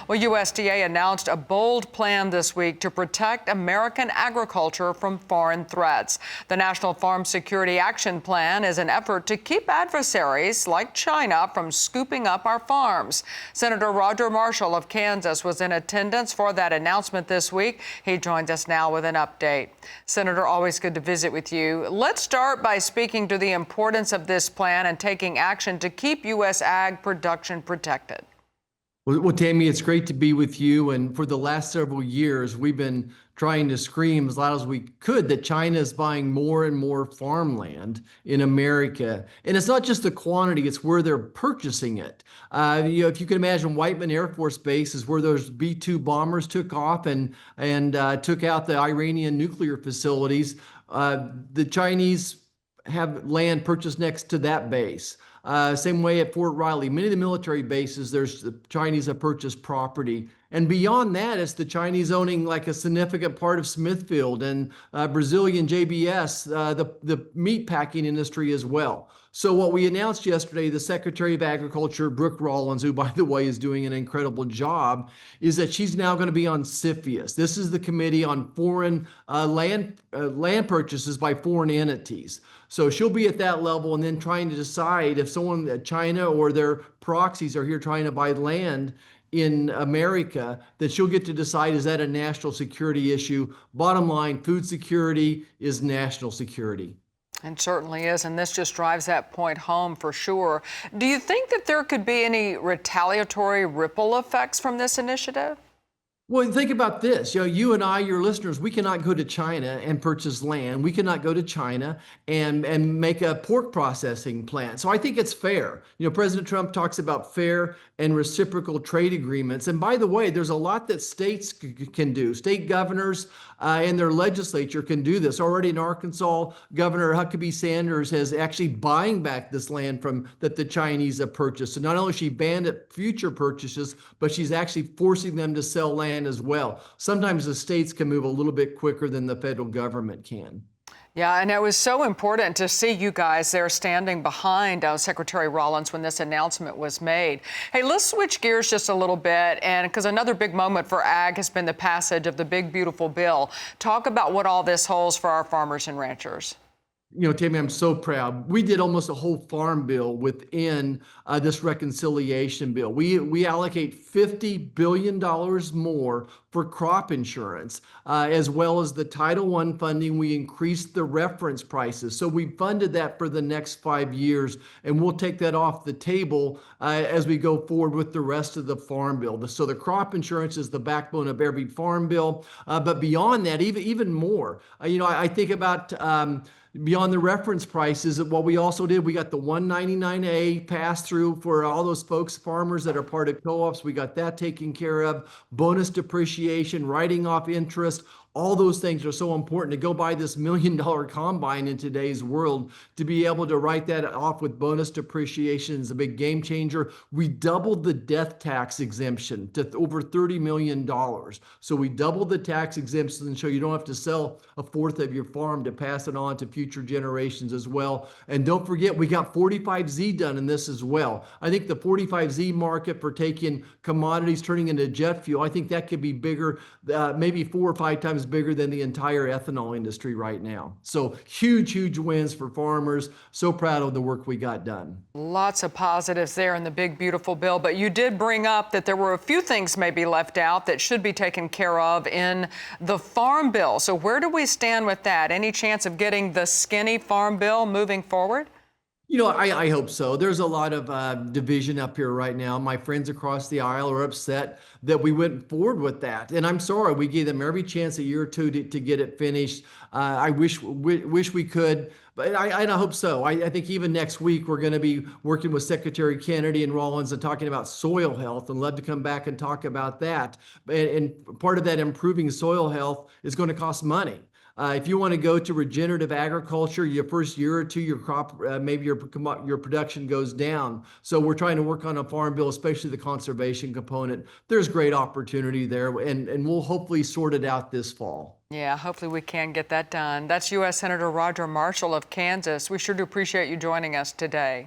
Well, USDA announced a bold plan this week to protect American agriculture from foreign threats. The National Farm Security Action Plan is an effort to keep adversaries like China from scooping up our farms. Senator Roger Marshall of Kansas was in attendance for that announcement this week. He joins us now with an update. Senator, always good to visit with you. Let's start by speaking to the importance of this plan and taking action to keep U.S. ag production protected. Well, Tammy, it's great to be with you. And for the last several years, we've been trying to scream as loud as we could that China is buying more and more farmland in America. And it's not just the quantity, it's where they're purchasing it. If you can imagine, Whiteman Air Force Base is where those B-2 bombers took off and took out the Iranian nuclear facilities. The Chinese have land purchased next to that base. Same way at Fort Riley. Many of the military bases, the Chinese have purchased property. And beyond that, it's the Chinese owning like a significant part of Smithfield and Brazilian JBS, the meat packing industry as well. So what we announced yesterday, the Secretary of Agriculture, Brooke Rollins, who by the way is doing an incredible job, is that she's now going to be on CFIUS. This is the Committee on Foreign Land Purchases by Foreign Entities. So she'll be at that level and then trying to decide if someone, China or their proxies, are here trying to buy land in America, that she'll get to decide, is that a national security issue? Bottom line, food security is national security. It certainly is, and this just drives that point home for sure. Do you think that there could be any retaliatory ripple effects from this initiative? Well, think about this. You and I, your listeners, we cannot go to China and purchase land. We cannot go to China and make a pork processing plant. So I think it's fair. President Trump talks about fair and reciprocal trade agreements. And by the way, there's a lot that states can do. State governors and their legislature can do this. Already in Arkansas, Governor Huckabee Sanders is actually buying back this land that the Chinese have purchased. So not only has she banned future purchases, but she's actually forcing them to sell land as well. Sometimes the states can move a little bit quicker than the federal government can. Yeah, and it was so important to see you guys there standing behind Secretary Rollins when this announcement was made. Hey, let's switch gears just a little bit, and because another big moment for ag has been the passage of the big, beautiful bill. Talk about what all this holds for our farmers and ranchers. Tammy, I'm so proud. We did almost a whole farm bill within this reconciliation bill. We allocate $50 billion more for crop insurance, as well as the Title I funding. We increased the reference prices. So we funded that for the next 5 years, and we'll take that off the table as we go forward with the rest of the farm bill. So the crop insurance is the backbone of every farm bill. But beyond that, even more, I think about beyond the reference prices, what we also did, we got the 199A pass through for all those folks, farmers that are part of co-ops. We got that taken care of. Bonus depreciation, writing off interest. All those things are so important. To go buy this $1 million combine in today's world, to be able to write that off with bonus depreciation is a big game changer. We doubled the death tax exemption to over $30 million. So we doubled the tax exemption, so you don't have to sell a fourth of your farm to pass it on to future generations as well. And don't forget, we got 45Z done in this as well. I think the 45Z market for taking commodities, turning into jet fuel, I think that could be bigger, maybe 4 or 5 times bigger than the entire ethanol industry right now. So huge wins for farmers. So proud of the work we got done. Lots of positives there in the big, beautiful bill. But you did bring up that there were a few things maybe left out that should be taken care of in the farm bill. So where do we stand with that? Any chance of getting the skinny farm bill moving forward? I hope so. There's a lot of division up here right now. My friends across the aisle are upset that we went forward with that. And I'm sorry, we gave them every chance a year or two to get it finished. I wish we could, but I hope so. I think even next week, we're going to be working with Secretary Kennedy and Rollins and talking about soil health, and love to come back and talk about that. And part of that improving soil health is going to cost money. If you want to go to regenerative agriculture, your first year or two, your crop, maybe your production goes down. So we're trying to work on a farm bill, especially the conservation component. There's great opportunity there, and we'll hopefully sort it out this fall. Yeah, hopefully we can get that done. That's U.S. Senator Roger Marshall of Kansas. We sure do appreciate you joining us today.